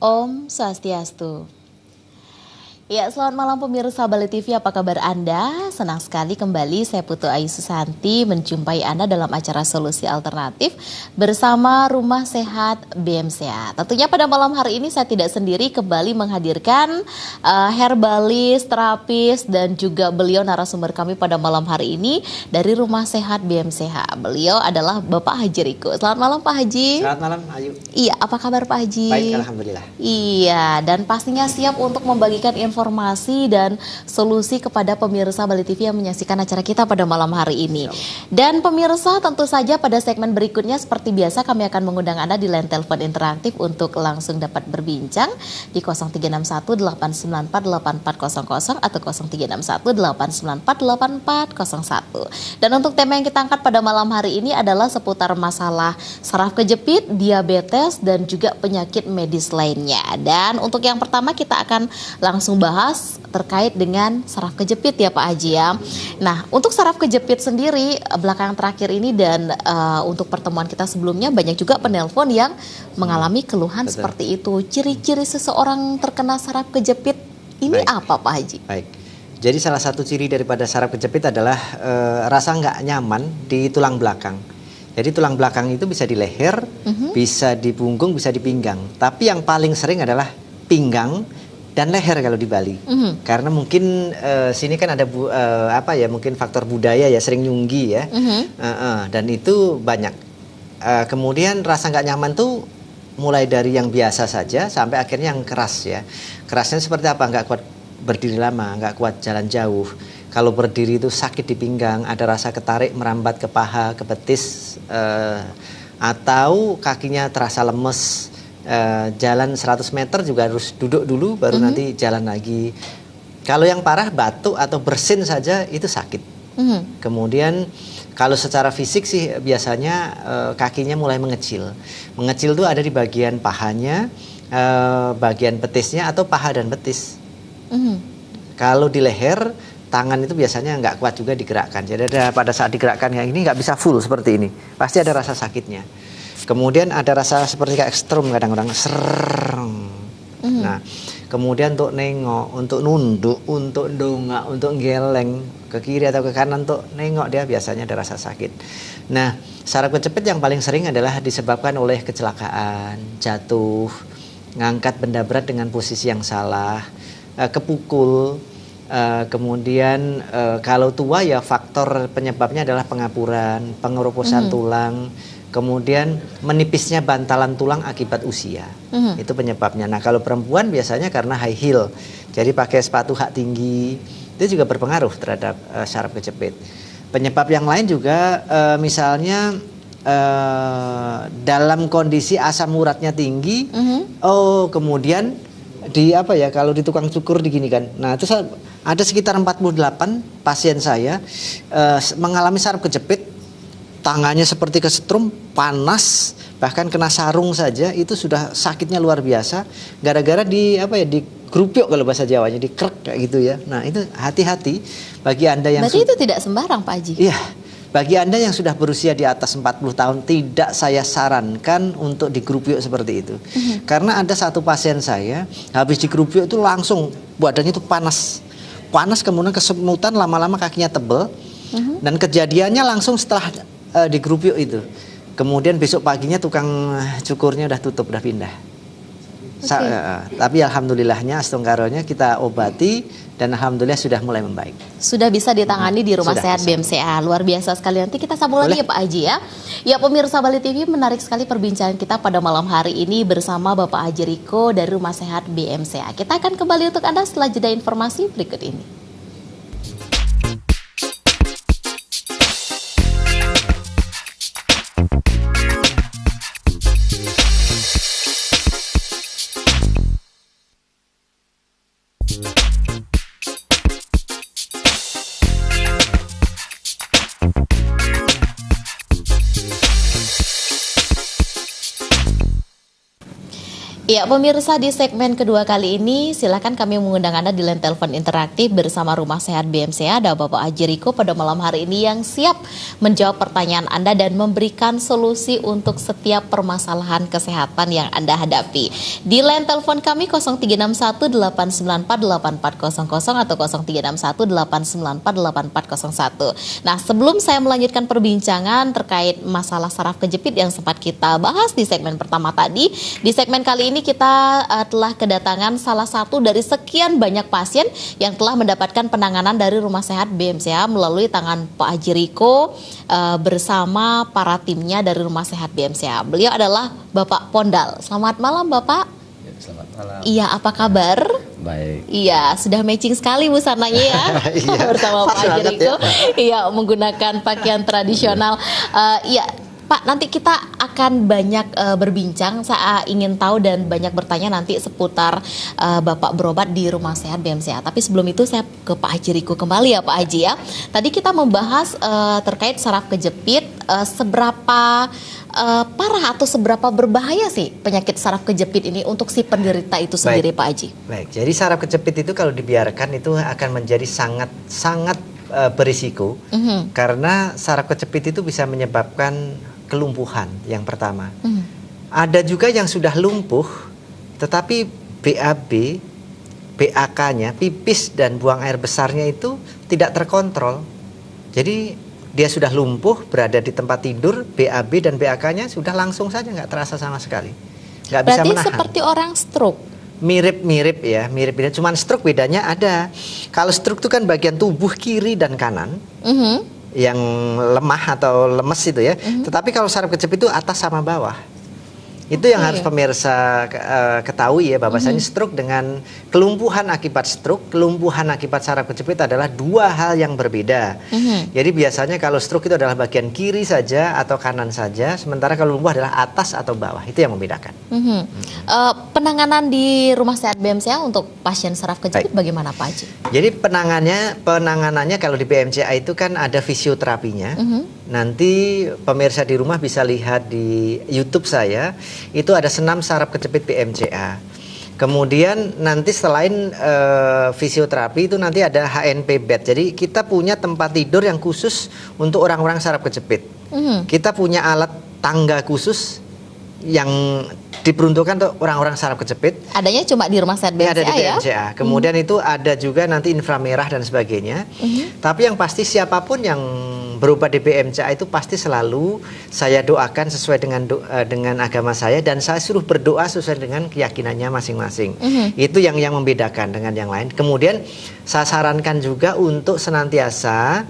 Om Swastiastu. Ya, selamat malam pemirsa Bali TV, apa kabar Anda? Senang sekali kembali saya Putu Ayu Susanti menjumpai Anda dalam acara Solusi Alternatif bersama Rumah Sehat BMCA. Tentunya pada malam hari ini saya tidak sendiri, kembali menghadirkan herbalis, terapis, dan juga beliau narasumber kami pada malam hari ini dari Rumah Sehat BMCA. Beliau adalah Bapak Haji Riko. Selamat malam Pak Haji. Selamat malam Ayu. Iya, apa kabar Pak Haji? Baik, alhamdulillah. Iya, dan pastinya siap untuk membagikan informasi dan solusi kepada pemirsa Bali TV yang menyaksikan acara kita pada malam hari ini. Dan pemirsa, tentu saja pada segmen berikutnya seperti biasa kami akan mengundang Anda di line telepon interaktif untuk langsung dapat berbincang di 0361 894 8400 atau 0361 894 8401. Dan untuk tema yang kita angkat pada malam hari ini adalah seputar masalah saraf kejepit, diabetes, dan juga penyakit medis lainnya. Dan untuk yang pertama kita akan langsung bahas terkait dengan saraf kejepit ya Pak Haji ya. Nah, untuk saraf kejepit sendiri belakangan terakhir ini dan untuk pertemuan kita sebelumnya banyak juga penelpon yang mengalami keluhan seperti itu. Ciri-ciri seseorang terkena saraf kejepit ini apa Pak Haji? Baik. Jadi salah satu ciri daripada saraf kejepit adalah rasa nggak nyaman di tulang belakang. Jadi tulang belakang itu bisa di leher, bisa di punggung, bisa di pinggang. Tapi yang paling sering adalah pinggang dan leher kalau di Bali. Karena mungkin sini kan ada mungkin faktor budaya ya, sering nyunggi ya. Dan itu banyak. Kemudian rasa nggak nyaman tuh mulai dari yang biasa saja sampai akhirnya yang keras ya. Kerasnya seperti apa? Nggak kuat berdiri lama, nggak kuat jalan jauh. Kalau berdiri itu sakit di pinggang, ada rasa ketarik merambat ke paha, ke betis, atau kakinya terasa lemes. Jalan 100 meter juga harus duduk dulu baru nanti jalan lagi. Kalau yang parah batuk atau bersin saja itu sakit. Kemudian kalau secara fisik sih biasanya kakinya mulai mengecil. Mengecil itu ada di bagian pahanya, bagian betisnya atau paha dan betis. Kalau di leher, tangan itu biasanya nggak kuat juga digerakkan. Jadi pada saat digerakkan yang ini nggak bisa full seperti ini. Pasti ada rasa sakitnya. Kemudian ada rasa seperti kayak ekstrum kadang-kadang sereng. Nah, kemudian untuk nengok, untuk nunduk, untuk dongak, untuk geleng ke kiri atau ke kanan untuk nengok dia biasanya ada rasa sakit. Nah, saraf kejepit yang paling sering adalah disebabkan oleh kecelakaan, jatuh, ngangkat benda berat dengan posisi yang salah, kepukul. Kemudian kalau tua ya faktor penyebabnya adalah pengapuran, pengeroposan tulang. Kemudian menipisnya bantalan tulang akibat usia, itu penyebabnya. Nah kalau perempuan biasanya karena high heel, jadi pakai sepatu hak tinggi, itu juga berpengaruh terhadap saraf kejepit. Penyebab yang lain juga misalnya dalam kondisi asam uratnya tinggi, kemudian kalau di tukang cukur diginikan. Nah itu ada sekitar 48 pasien saya mengalami saraf kejepit. Tangannya seperti kesetrum, panas, bahkan kena sarung saja itu sudah sakitnya luar biasa. Gara-gara digerupyuk kalau bahasa Jawanya, dikrek kayak gitu ya. Nah itu hati-hati bagi Anda yang... Berarti itu tidak sembarang Pak Haji? Iya, bagi Anda yang sudah berusia di atas 40 tahun tidak saya sarankan untuk digerupyuk seperti itu. Karena ada satu pasien saya, habis digerupyuk itu langsung badannya itu panas. Panas kemudian kesemutan, lama-lama kakinya tebel. Dan kejadiannya langsung setelah digerupyuk itu. Kemudian besok paginya tukang cukurnya udah tutup, udah pindah. Tapi alhamdulillahnya astungkaronya kita obati dan alhamdulillah sudah mulai membaik. Sudah bisa ditangani di Rumah Sehat BMCA. Luar biasa sekali. Nanti kita sambung lagi ya Pak Haji ya. Ya pemirsa Bali TV, menarik sekali perbincangan kita pada malam hari ini bersama Bapak Haji Riko dari Rumah Sehat BMCA. Kita akan kembali untuk Anda setelah jeda informasi berikut ini. Ya, pemirsa, di segmen kedua kali ini silakan kami mengundang Anda di line telepon interaktif bersama Rumah Sehat BMCA. Ada Bapak Haji Riko pada malam hari ini yang siap menjawab pertanyaan Anda dan memberikan solusi untuk setiap permasalahan kesehatan yang Anda hadapi. Di line telepon kami 0361-894-8400 atau 0361-894-8401. Nah, sebelum saya melanjutkan perbincangan terkait masalah saraf kejepit yang sempat kita bahas di segmen pertama tadi, di segmen kali ini kita telah kedatangan salah satu dari sekian banyak pasien yang telah mendapatkan penanganan dari Rumah Sehat BMCA melalui tangan Pak Haji Riko bersama para timnya dari Rumah Sehat BMCA. Beliau adalah Bapak Pondal. Selamat malam, Bapak. Ya, selamat malam. Iya, apa kabar? Baik. Iya, sudah matching sekali busananya ya. Iya, bersama Pak pas Haji banget Riko. Iya, menggunakan pakaian tradisional. Iya, Pak, nanti kita akan banyak berbincang. Saya ingin tahu dan banyak bertanya nanti seputar Bapak berobat di Rumah Sehat BMCA. Tapi sebelum itu saya ke Pak Haji Riko kembali ya, Pak Haji ya. Tadi kita membahas terkait saraf kejepit, seberapa parah atau seberapa berbahaya sih penyakit saraf kejepit ini untuk si penderita itu sendiri, Pak Haji? Baik, jadi saraf kejepit itu kalau dibiarkan itu akan menjadi sangat berisiko karena saraf kejepit itu bisa menyebabkan kelumpuhan yang pertama. Ada juga yang sudah lumpuh tetapi BAB, BAK-nya, pipis dan buang air besarnya itu tidak terkontrol. Jadi dia sudah lumpuh, berada di tempat tidur, BAB dan BAK-nya sudah langsung saja nggak terasa sama sekali. Nggak bisa Berarti menahan. seperti orang stroke. Mirip-mirip ya, mirip-mirip. Cuman stroke bedanya ada. Kalau stroke itu kan bagian tubuh kiri dan kanan yang lemah atau lemes itu ya. Tetapi kalau saraf kejepit itu atas sama bawah. Itu yang harus pemirsa ketahui ya, bahwasanya stroke dengan kelumpuhan akibat stroke, kelumpuhan akibat saraf kejepit adalah dua hal yang berbeda. Jadi biasanya kalau stroke itu adalah bagian kiri saja atau kanan saja, sementara kalau lumpuh adalah atas atau bawah. Itu yang membedakan. Penanganan di Rumah Sehat BMCA untuk pasien saraf kejepit bagaimana, Pak Haji? Jadi penanganannya kalau di BMCA itu kan ada fisioterapinya. Nanti pemirsa di rumah bisa lihat di YouTube saya, itu ada senam saraf kejepit BMCA. Kemudian nanti selain fisioterapi itu nanti ada HNP bed. Jadi kita punya tempat tidur yang khusus untuk orang-orang saraf kejepit. Kita punya alat tangga khusus yang diperuntukkan untuk orang-orang saraf kejepit. Adanya cuma di Rumah Sehat BMCA, ada di BMCA ya? Kemudian itu ada juga nanti inframerah dan sebagainya. Tapi yang pasti siapapun yang berobat di BMCA itu pasti selalu saya doakan sesuai dengan agama saya, dan saya suruh berdoa sesuai dengan keyakinannya masing-masing. Itu yang membedakan dengan yang lain. Kemudian saya sarankan juga untuk senantiasa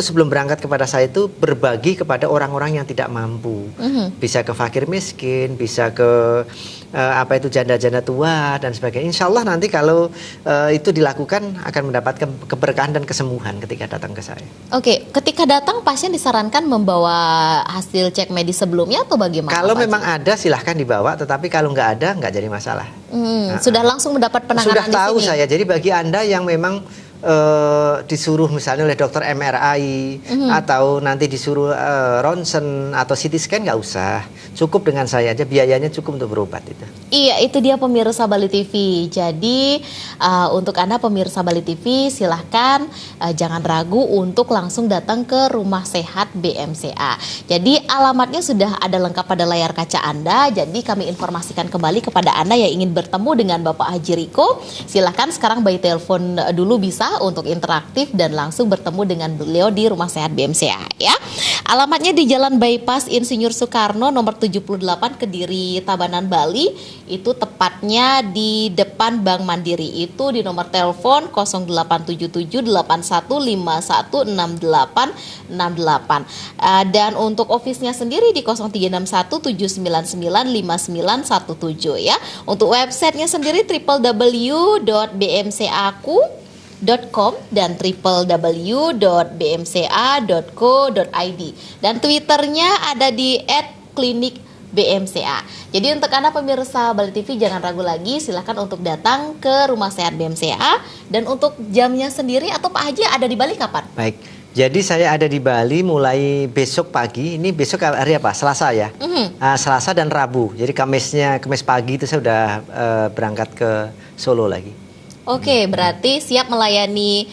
sebelum berangkat kepada saya itu berbagi kepada orang-orang yang tidak mampu. Bisa ke fakir miskin, bisa ke janda-janda tua dan sebagainya. Insya Allah nanti kalau itu dilakukan akan mendapatkan keberkahan dan kesembuhan ketika datang ke saya. Oke, ketika datang pasien disarankan membawa hasil cek medis sebelumnya atau bagaimana? Kalau Pak memang Haji? ada silahkan dibawa, tetapi kalau nggak ada nggak jadi masalah. Sudah langsung mendapat penanganan Sudah tahu di sini? saya. Jadi bagi Anda yang memang disuruh misalnya oleh dokter MRI atau nanti disuruh ronsen atau CT scan, nggak usah, cukup dengan saya aja, biayanya cukup untuk berobat itu. Iya, itu dia pemirsa Bali TV. Jadi untuk Anda pemirsa Bali TV silahkan jangan ragu untuk langsung datang ke Rumah Sehat BMCA. Jadi alamatnya sudah ada lengkap pada layar kaca Anda. Jadi kami informasikan kembali kepada Anda yang ingin bertemu dengan Bapak Haji Riko. Silahkan sekarang by telepon dulu bisa untuk interaktif dan langsung bertemu dengan beliau di Rumah Sehat BMCA ya. Alamatnya di Jalan Bypass Insinyur Soekarno nomor 78 Kediri Tabanan Bali. Itu tepatnya di depan Bank Mandiri. Itu di nomor telepon 087781516868. Dan untuk office-nya sendiri di 036179959917 ya. Untuk websitenya sendiri www.bmcaku.com dan www.bmca.co.id, dan Twitternya ada di @klinikbmca. Jadi untuk Anda pemirsa Bali TV jangan ragu lagi, silahkan untuk datang ke Rumah Sehat BMCA. Dan untuk jamnya sendiri atau Pak Haji ada di Bali kapan? Baik, Jadi saya ada di Bali mulai besok pagi. Ini besok hari apa? Selasa ya. Selasa dan Rabu. Jadi Kamis pagi itu saya udah berangkat ke Solo lagi. Oke, berarti siap melayani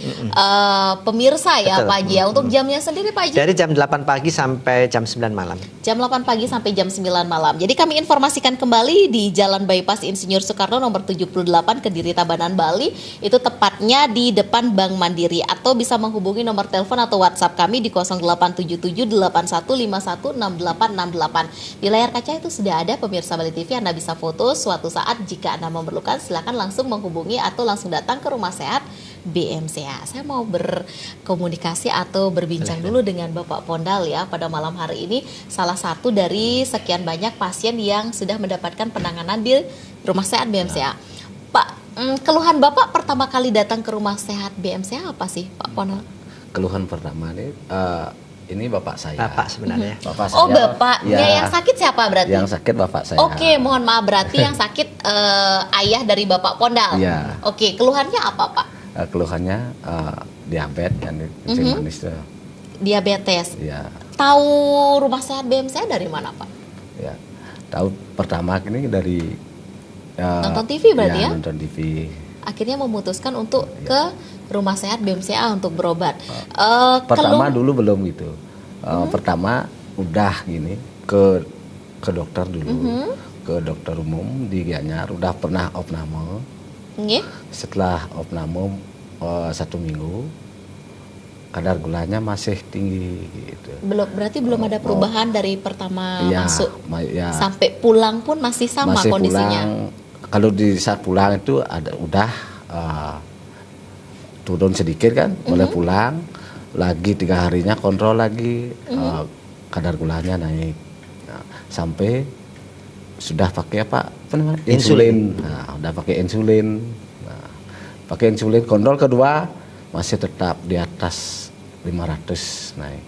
pemirsa ya Betul. Pak Haji ya. Untuk jamnya sendiri Pak Haji? Dari jam 8 pagi sampai jam 9 malam. Jam 8 pagi sampai jam 9 malam. Jadi kami informasikan kembali di Jalan Bypass Insinyur Soekarno nomor 78 Kediri Tabanan Bali. Itu tepatnya di depan Bank Mandiri. Atau bisa menghubungi nomor telepon atau WhatsApp kami di 087781516868. Di layar kaca itu sudah ada pemirsa Bali TV. Anda bisa foto suatu saat jika Anda memerlukan. Silakan langsung menghubungi atau langsung datang ke Rumah Sehat BMCA. Saya mau berkomunikasi atau berbincang dulu dengan Bapak Pondal ya pada malam hari ini. Salah satu dari sekian banyak pasien yang sudah mendapatkan penanganan di Rumah Sehat BMCA. Pak, keluhan Bapak pertama kali datang ke Rumah Sehat BMCA apa sih Pak Pondal? Keluhan pertama ini bapak saya. Bapak sebenarnya. Bapak saya. Oh, bapaknya ya, yang sakit siapa berarti? Yang sakit bapak saya. Oke, mohon maaf berarti yang sakit ayah dari Bapak Pondal. Iya. Oke, keluhannya apa Pak? Keluhannya diabetes yang kencing manis tuh. Diabetes. Ya, Tahu Rumah Sehat BMCA dari mana Pak? ya. Tahu pertama ini dari Nonton TV berarti ya? Nonton TV. Akhirnya memutuskan untuk ke Rumah Sehat BMCA untuk berobat. Pertama dulu belum gitu. Pertama udah gini ke dokter dulu. Ke dokter umum di Gianyar, udah pernah opname. Nggih? Setelah opname 1 minggu, kadar gulanya masih tinggi gitu. Berarti belum ada perubahan dari pertama Ya, masuk ya. sampai pulang pun masih sama Masih kondisinya. pulang. Kalau di saat pulang itu udah turun sedikit kan, boleh pulang. Lagi 3 harinya kontrol lagi, kadar gulanya naik. Nah, sampai sudah pakai apa namanya? Insulin. Nah, udah pakai insulin. Nah, pakai insulin kontrol kedua masih tetap di atas 500 naik.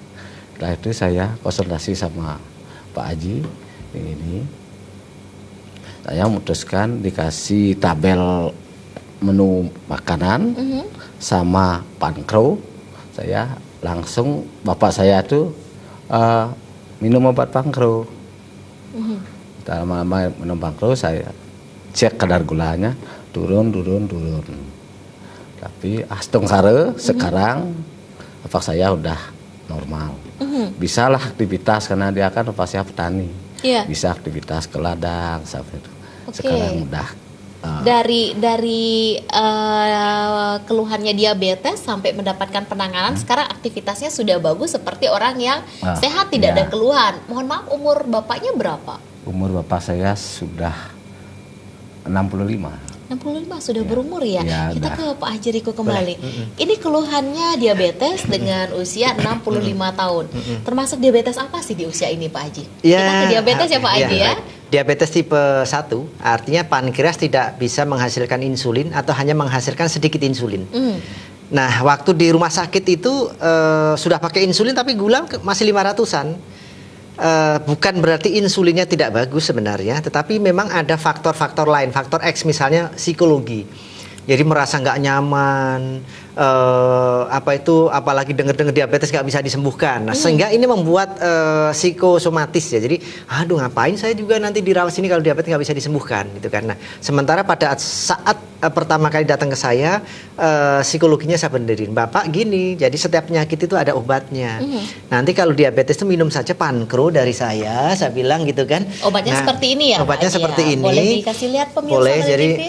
Setelah itu saya konsultasi sama Pak Haji ini. Saya memutuskan dikasih tabel menu makanan sama pankro. Saya langsung bapak saya tuh minum obat pankro. Lama-lama minum pankro, saya cek kadar gulanya turun. Tapi astungkare sekarang bapak saya udah normal. Bisalah aktivitas karena dia kan bapak saya petani. Iya. Bisa aktivitas ke ladang sampai itu. Oke. Sekarang udah Dari keluhannya diabetes sampai mendapatkan penanganan, sekarang aktivitasnya sudah bagus seperti orang yang sehat, tidak ada keluhan. Mohon maaf, umur bapaknya berapa? umur bapak saya sudah 65. 65 sudah berumur ya. Ya, Kita udah. ke Pak Haji Riko kembali. Ini keluhannya diabetes dengan usia 65 tahun. Termasuk diabetes apa sih di usia ini Pak Haji? Kita ke diabetes ya Pak Haji ya. Diabetes tipe 1 artinya pankreas tidak bisa menghasilkan insulin atau hanya menghasilkan sedikit insulin. Nah, waktu di rumah sakit itu sudah pakai insulin tapi gula masih 500-an. Bukan berarti insulinnya tidak bagus sebenarnya, tetapi memang ada faktor-faktor lain, faktor X misalnya psikologi. Jadi merasa nggak nyaman, apalagi dengar-dengar diabetes nggak bisa disembuhkan. Nah, sehingga ini membuat psikosomatis ya. Jadi, aduh ngapain saya juga nanti dirawat sini kalau diabetes nggak bisa disembuhkan gitu kan. Nah, sementara pada saat pertama kali datang ke saya, psikologinya saya benerin, Bapak gini, jadi setiap penyakit itu ada obatnya. Nanti kalau diabetes itu minum saja pankro dari saya bilang gitu kan. Obatnya seperti ini ya? Obatnya Pak Haji seperti ya? ini. Boleh dikasih lihat pemirsa Boleh, Bali jadi TV?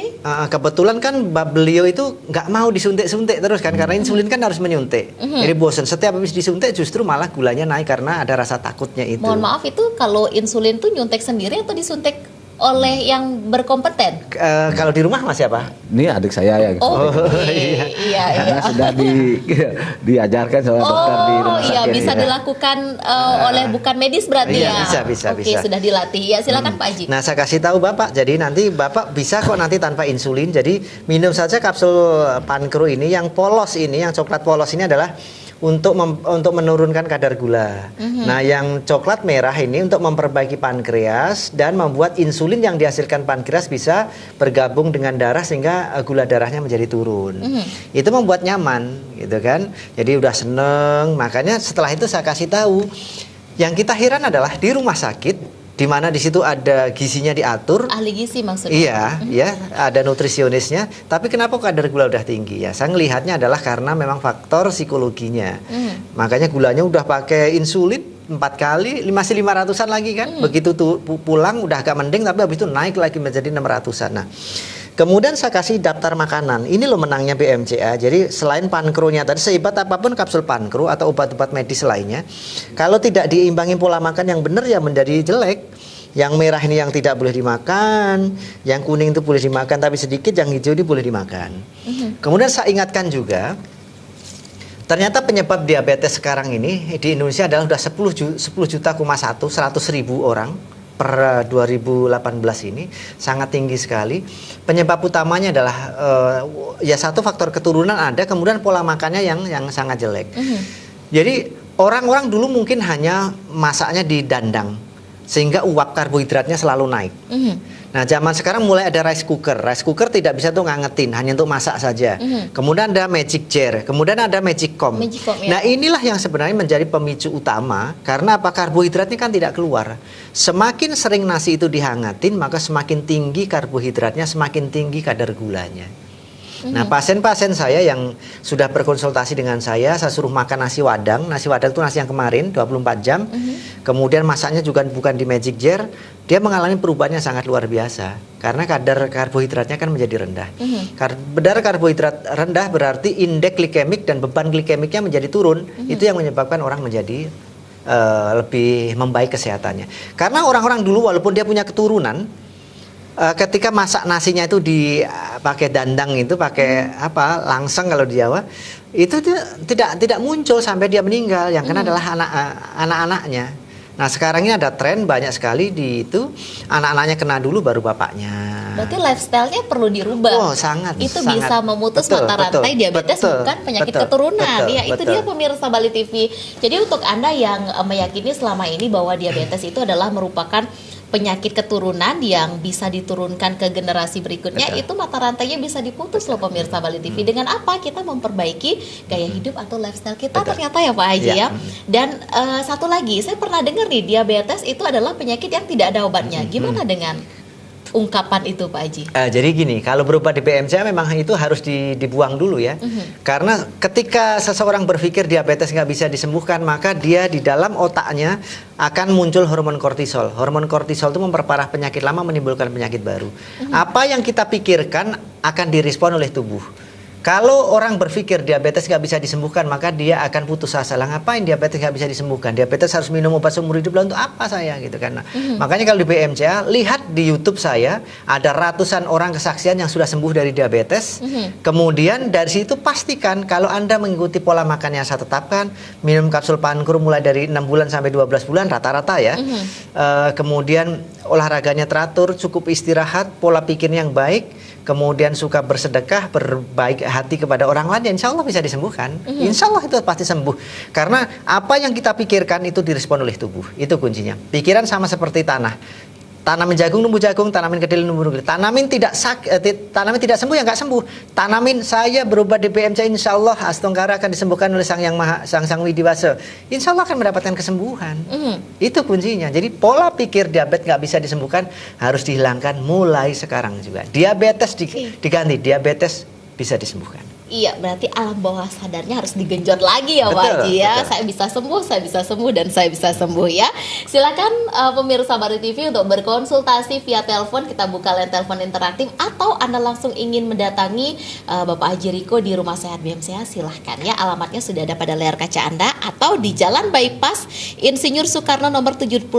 Kebetulan kan beliau itu nggak mau disuntik-suntik terus kan, karena insulin kan harus menyuntik. Jadi bosan, setiap habis disuntik justru malah gulanya naik karena ada rasa takutnya itu. Mohon maaf, itu kalau insulin tuh nyuntik sendiri atau disuntik oleh yang berkompeten? Kalau di rumah masih apa? Ini adik saya yang Oh, iya. karena sudah diajarkan sama dokter di rumah Iya, sakit. bisa dilakukan oleh bukan medis berarti Iya, ya? bisa. Oke, sudah dilatih. Ya, silakan Pak Haji. Nah, saya kasih tahu Bapak, jadi nanti Bapak bisa kok nanti tanpa insulin. Jadi minum saja kapsul pankro ini, yang polos ini, yang coklat polos ini adalah untuk menurunkan kadar gula. Nah, yang coklat merah ini untuk memperbaiki pankreas dan membuat insulin yang dihasilkan pankreas bisa bergabung dengan darah sehingga gula darahnya menjadi turun. Itu membuat nyaman, gitu kan. Jadi udah seneng. Makanya setelah itu saya kasih tahu. Yang kita heran adalah di rumah sakit, di mana di situ ada gizinya diatur. Ahli gizi maksudnya? Iya, ya, ada nutrisionisnya. Tapi kenapa kadar gula udah tinggi? Ya, saya ngelihatnya adalah karena memang faktor psikologinya. Makanya gulanya udah pakai insulin 4 kali, masih 500-an lagi kan. Begitu tuh pulang udah agak mending, tapi habis itu naik lagi menjadi 600-an. Nah, kemudian saya kasih daftar makanan. Ini loh menangnya BMCA. Jadi selain pankrunya tadi, sehebat apapun kapsul pankru atau obat-obat medis lainnya, kalau tidak diimbangi pola makan yang benar ya menjadi jelek. Yang merah ini yang tidak boleh dimakan, yang kuning itu boleh dimakan tapi sedikit, yang hijau ini boleh dimakan. Kemudian saya ingatkan juga, ternyata penyebab diabetes sekarang ini di Indonesia adalah sudah 100.000 orang per 2018 ini, sangat tinggi sekali. Penyebab utamanya adalah ya satu faktor keturunan ada, kemudian pola makannya yang sangat jelek. Jadi orang-orang dulu mungkin hanya masaknya di dandang sehingga uap karbohidratnya selalu naik. Nah, zaman sekarang mulai ada rice cooker. Rice cooker tidak bisa tuh ngangetin, hanya untuk masak saja. Kemudian ada magic jar, kemudian ada magic comb. Ya. Nah, inilah yang sebenarnya menjadi pemicu utama, karena apa? Karbohidratnya kan tidak keluar. Semakin sering nasi itu dihangatin, maka semakin tinggi karbohidratnya, semakin tinggi kadar gulanya. Nah, pasien-pasien saya yang sudah berkonsultasi dengan saya suruh makan nasi wadang. Nasi wadang itu nasi yang kemarin 24 jam. Kemudian masaknya juga bukan di magic jar. Dia mengalami perubahan yang sangat luar biasa. Karena kadar karbohidratnya kan menjadi rendah. Kadar karbohidrat rendah berarti indeks glikemik dan beban glikemiknya menjadi turun. Itu yang menyebabkan orang menjadi lebih membaik kesehatannya. Karena orang-orang dulu walaupun dia punya keturunan, ketika masak nasinya itu pakai dandang itu, pakai apa, langseng kalau di Jawa, itu tidak muncul sampai dia meninggal. Yang kena adalah anak-anaknya. Nah, sekarang ini ada tren banyak sekali di itu, anak-anaknya kena dulu baru bapaknya. Berarti lifestyle-nya perlu dirubah. Oh, sangat. Itu sangat. bisa memutus mata rantai diabetes, bukan penyakit keturunan. Ya, itu dia pemirsa Bali TV. Jadi untuk Anda yang meyakini selama ini bahwa diabetes itu adalah merupakan penyakit keturunan yang bisa diturunkan ke generasi berikutnya, itu mata rantainya bisa diputus loh pemirsa Bali TV. Dengan apa? Kita memperbaiki gaya hidup atau lifestyle kita ternyata ya Pak Haji ya. Dan satu lagi, saya pernah dengar nih, diabetes itu adalah penyakit yang tidak ada obatnya. Gimana dengan ungkapan itu Pak Haji? Jadi gini, kalau berobat di BMCA memang itu harus dibuang dulu ya. Karena ketika seseorang berpikir diabetes nggak bisa disembuhkan, maka dia di dalam otaknya akan muncul hormon kortisol. Hormon kortisol itu memperparah penyakit lama, menimbulkan penyakit baru. Apa yang kita pikirkan akan direspon oleh tubuh. Kalau orang berpikir diabetes nggak bisa disembuhkan, maka dia akan putus asa. Lah ngapain diabetes nggak bisa disembuhkan? Diabetes harus minum obat seumur hidup, lah untuk apa saya gitu kan? Nah, makanya kalau di BMCA, lihat di YouTube saya ada ratusan orang kesaksian yang sudah sembuh dari diabetes. Kemudian dari situ pastikan kalau Anda mengikuti pola makan yang saya tetapkan, minum kapsul pankru mulai dari 6 bulan sampai 12 bulan rata-rata ya. Kemudian olahraganya teratur, cukup istirahat, pola pikirnya yang baik. Kemudian suka bersedekah, berbaik hati kepada orang lain, ya insya Allah bisa disembuhkan. Insya Allah itu pasti sembuh. Karena apa yang kita pikirkan itu direspon oleh tubuh. Itu kuncinya. Pikiran sama seperti tanah. Tanamin jagung, numbuh jagung. Tanamin kedelai, numbuh kedelai. Tanamin tidak sembuh, ya nggak sembuh. Tanamin saya berobat di BMCA, insya Allah Astungkara akan disembuhkan oleh Sang Yang Maha, Sang Widiwasa. Insya Allah akan mendapatkan kesembuhan. Itu kuncinya. Jadi pola pikir diabetes nggak bisa disembuhkan harus dihilangkan mulai sekarang juga. Diabetes diganti, diabetes bisa disembuhkan. Iya, berarti alam bawah sadarnya harus digenjot lagi ya Pak Haji ya. Saya bisa sembuh, dan saya bisa sembuh ya. Silakan pemirsa Bali TV untuk berkonsultasi via telepon. Kita buka line telepon interaktif, atau Anda langsung ingin mendatangi Bapak Haji Riko di Rumah Sehat BMCA, silahkan ya. Alamatnya sudah ada pada layar kaca Anda, atau di Jalan Bypass Insinyur Soekarno nomor 78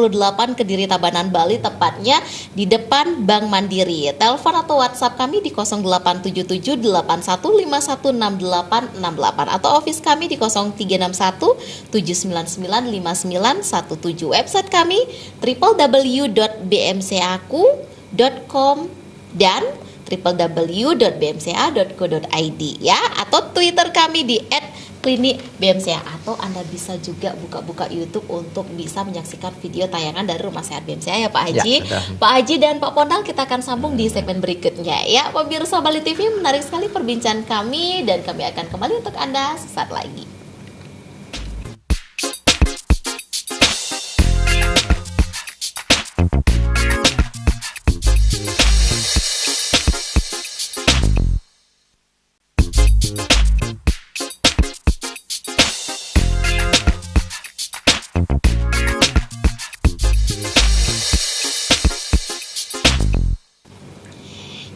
Kediri Tabanan Bali, tepatnya di depan Bank Mandiri. Telepon atau WhatsApp kami di 0877 8151 6868 atau office kami di 0361 799 5917. Website kami www.bmcaku.com dan www.bmca.co.id ya, atau Twitter kami di klinik BMCA, atau Anda bisa juga buka-buka YouTube untuk bisa menyaksikan video tayangan dari Rumah Sehat BMCA ya Pak Haji. Ya, Pak Haji dan Pak Pondal, kita akan sambung di segmen berikutnya ya. Pemirsa Bali TV, menarik sekali perbincangan kami dan kami akan kembali untuk Anda sesaat lagi.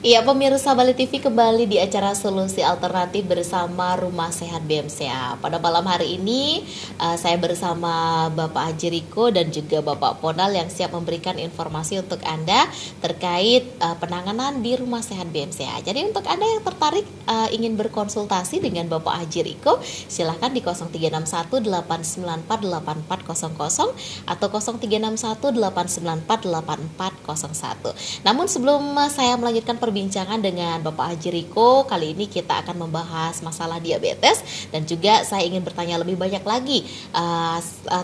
Iya, pemirsa Bali TV, kembali di acara Solusi Alternatif bersama Rumah Sehat BMCA. Pada malam hari ini saya bersama Bapak Haji Riko dan juga Bapak Pondal yang siap memberikan informasi untuk Anda terkait penanganan di Rumah Sehat BMCA. Jadi untuk Anda yang tertarik ingin berkonsultasi dengan Bapak Haji Riko, silahkan di 0361-894-8400 atau 0361-894-8401. Namun sebelum saya melanjutkan perbincangan dengan Bapak Haji Riko, kali ini kita akan membahas masalah diabetes dan juga saya ingin bertanya lebih banyak lagi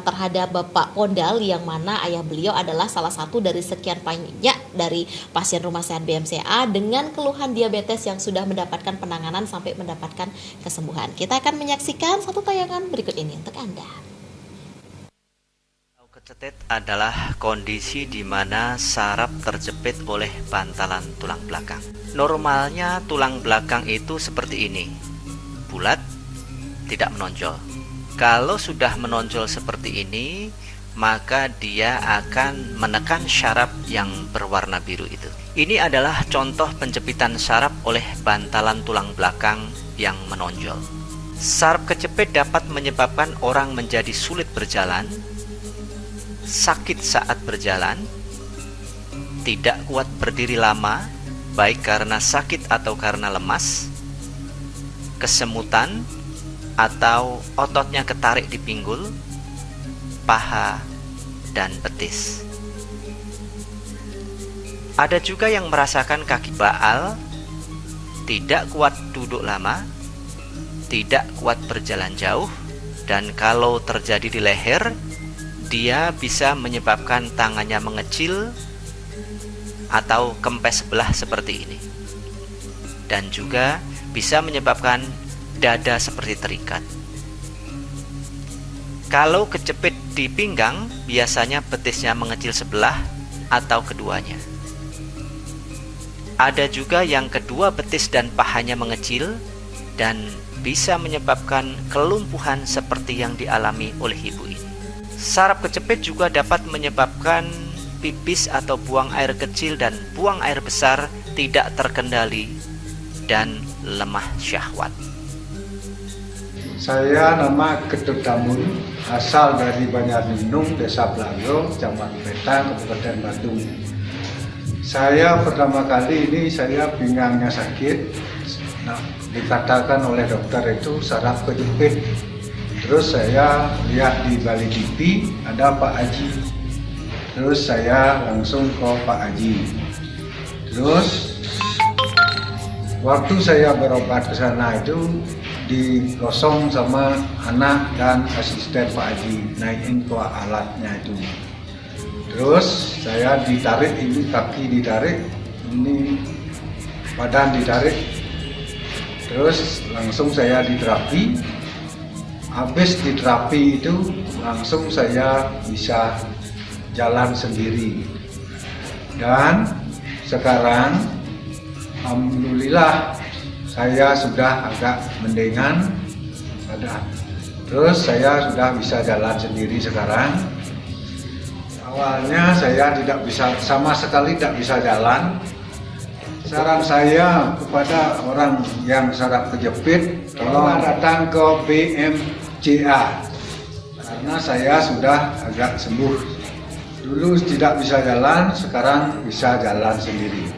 terhadap Bapak Pondal, yang mana ayah beliau adalah salah satu dari sekian banyak dari pasien Rumah Sehat BMCA dengan keluhan diabetes yang sudah mendapatkan penanganan sampai mendapatkan kesembuhan. Kita akan menyaksikan satu tayangan berikut ini untuk Anda. Kecetit adalah kondisi di mana saraf terjepit oleh bantalan tulang belakang. Normalnya tulang belakang itu seperti ini, bulat, tidak menonjol. Kalau sudah menonjol seperti ini, maka dia akan menekan syaraf yang berwarna biru itu. Ini adalah contoh penjepitan saraf oleh bantalan tulang belakang yang menonjol. Saraf kejepit dapat menyebabkan orang menjadi sulit berjalan, sakit saat berjalan, tidak kuat berdiri lama, baik karena sakit atau karena lemas, kesemutan, atau ototnya ketarik di pinggul, paha, dan betis. Ada juga yang merasakan kaki baal, tidak kuat duduk lama, tidak kuat berjalan jauh, dan kalau terjadi di leher, dia bisa menyebabkan tangannya mengecil atau kempes sebelah seperti ini, dan juga bisa menyebabkan dada seperti terikat. Kalau kejepit di pinggang, biasanya betisnya mengecil sebelah atau keduanya. Ada juga yang kedua betis dan pahanya mengecil dan bisa menyebabkan kelumpuhan seperti yang dialami oleh ibu ini. Saraf kejepit juga dapat menyebabkan pipis atau buang air kecil dan buang air besar tidak terkendali dan lemah syahwat. Saya nama Ketut Damun, asal dari Banjarnindung, Desa Blanggo, Kecamatan Petang, Kabupaten Bandung. Saya pertama kali ini saya pinggangnya sakit, dikatakan oleh dokter itu saraf kejepit. Terus saya lihat di Bali TV ada Pak Haji. Terus saya langsung ke Pak Haji. Terus waktu saya berobat ke sana itu digosong sama anak dan asisten Pak Haji, naikin ke alatnya itu. Terus saya ditarik, ini kaki ditarik, ini badan ditarik. Terus langsung saya diterapi. Habis di terapi itu langsung saya bisa jalan sendiri. Dan sekarang alhamdulillah saya sudah agak mendingan. Terus saya sudah bisa jalan sendiri sekarang. Awalnya saya tidak bisa, sama sekali tidak bisa jalan. Saran saya kepada orang yang saraf kejepit, tolong datang ke BMCA karena saya sudah agak sembuh. Dulu tidak bisa jalan, sekarang bisa jalan sendiri.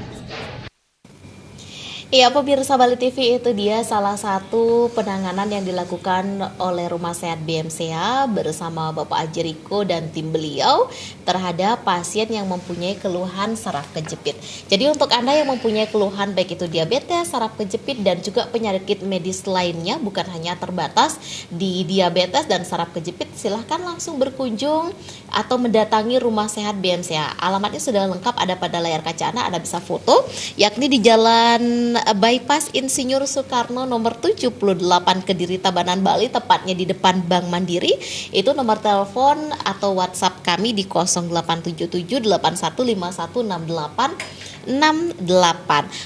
Ya, pemirsa Bali TV, itu dia salah satu penanganan yang dilakukan oleh Rumah Sehat BMCA bersama Bapak Haji Riko dan tim beliau terhadap pasien yang mempunyai keluhan saraf kejepit. Jadi untuk Anda yang mempunyai keluhan baik itu diabetes, saraf kejepit dan juga penyakit medis lainnya, bukan hanya terbatas di diabetes dan saraf kejepit, silahkan langsung berkunjung atau mendatangi Rumah Sehat BMCA. Alamatnya sudah lengkap ada pada layar kaca Anda bisa foto, yakni di Jalan Bypass Insinyur Soekarno nomor 78 Kediri Tabanan Bali, tepatnya di depan Bank Mandiri. Itu nomor telepon atau WhatsApp kami di 087781516868.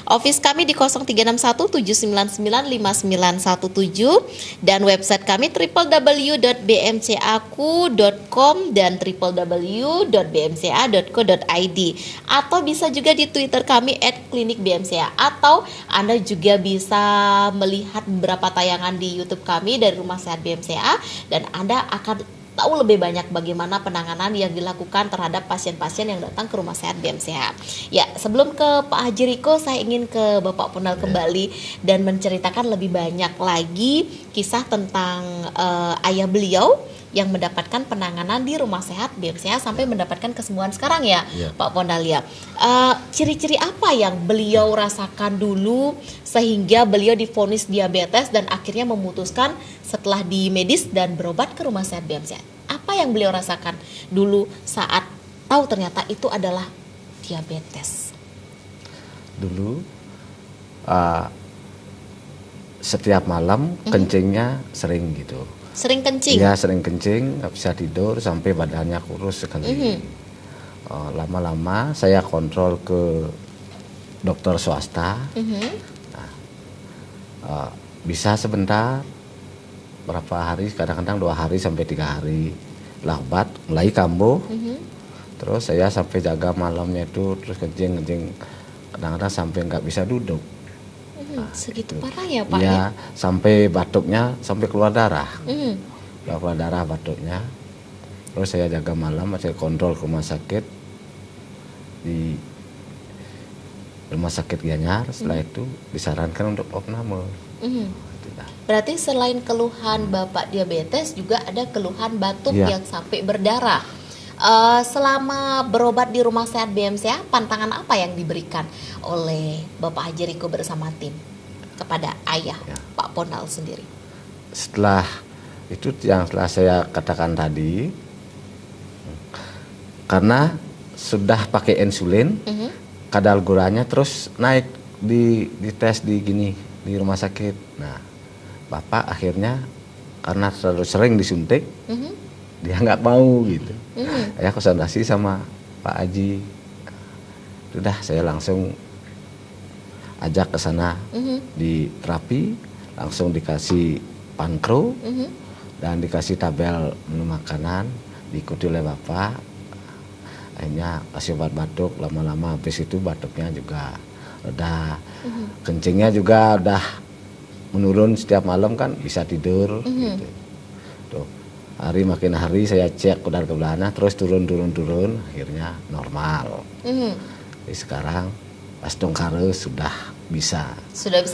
Office kami di 036179959917 dan website kami www.bmcaku.com dan www.bmca.co.id, atau bisa juga di Twitter kami @klinikbmca, atau Anda juga bisa melihat beberapa tayangan di YouTube kami dari Rumah Sehat BMCA dan Anda akan tahu lebih banyak bagaimana penanganan yang dilakukan terhadap pasien-pasien yang datang ke Rumah Sehat BMCA. Ya, sebelum ke Pak Haji Riko, saya ingin ke Bapak Ponal kembali dan menceritakan lebih banyak lagi kisah tentang ayah beliau yang mendapatkan penanganan di Rumah Sehat BMCA sampai mendapatkan kesembuhan sekarang ya, Pak Ponal ya. Ciri-ciri apa yang beliau rasakan dulu sehingga beliau divonis diabetes dan akhirnya memutuskan setelah di medis dan berobat ke Rumah Sehat BMCA? Apa yang beliau rasakan dulu saat tahu ternyata itu adalah diabetes? Dulu setiap malam kencingnya sering gitu. Sering kencing? Iya, sering kencing, nggak bisa tidur sampai badannya kurus sekali. Lama-lama saya kontrol ke dokter swasta. Bisa sebentar, berapa hari, kadang-kadang 2 hari sampai 3 hari lah obat, mulai kambuh. Terus saya sampai jaga malamnya itu, terus kencing kadang-kadang sampai nggak bisa duduk. Segitu parah ya Pak? Ya, sampai batuknya sampai keluar darah. Keluar darah batuknya. Terus saya jaga malam, saya kontrol ke rumah sakit di Rumah Sakit Gianyar. Setelah itu disarankan untuk opname. Berarti selain keluhan Bapak diabetes juga ada keluhan batuk yang sampai berdarah. Selama berobat di Rumah Sehat BMCA, pantangan apa yang diberikan oleh Bapak Haji Riko bersama tim kepada ayah Pak Ponal sendiri? Setelah itu yang telah saya katakan tadi, karena sudah pakai insulin, kadar gulanya terus naik di tes di rumah sakit. Nah, Bapak akhirnya karena terlalu sering disuntik, dia nggak mau gitu. Saya konsultasi sama Pak Haji, sudah saya langsung ajak ke sana di terapi, langsung dikasih pankro dan dikasih tabel menu makanan, diikuti oleh Bapak. Akhirnya kasih obat batuk, lama-lama habis itu batuknya juga udah, kencingnya juga udah menurun, setiap malam kan bisa tidur gitu. Tuh, hari makin hari saya cek kadar gulanya terus turun, akhirnya normal. Jadi sekarang pas dongkare sudah bisa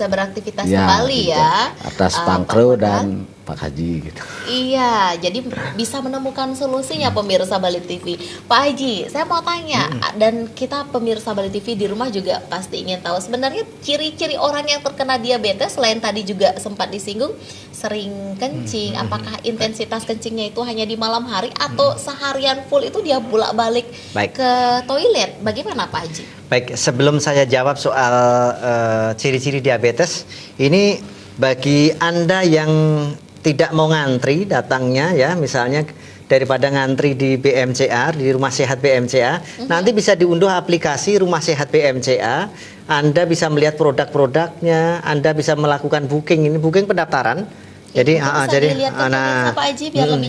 beraktivitas kembali gitu. ya, Atas pankro dan Pak Haji gitu. Iya, jadi bisa menemukan solusinya pemirsa Bali TV. Pak Haji, saya mau tanya, dan kita pemirsa Bali TV di rumah juga pasti ingin tahu sebenarnya ciri-ciri orang yang terkena diabetes, selain tadi juga sempat disinggung sering kencing, apakah intensitas kencingnya itu hanya di malam hari atau seharian full itu dia bolak-balik ke toilet? Bagaimana Pak Haji? Baik, sebelum saya jawab soal ciri-ciri diabetes, ini bagi Anda yang tidak mau ngantri datangnya ya, misalnya daripada ngantri di BMCA, di Rumah Sehat BMCA, nanti bisa diunduh aplikasi Rumah Sehat BMCA. Anda bisa melihat produk-produknya, Anda bisa melakukan booking, ini booking pendaftaran. Jadi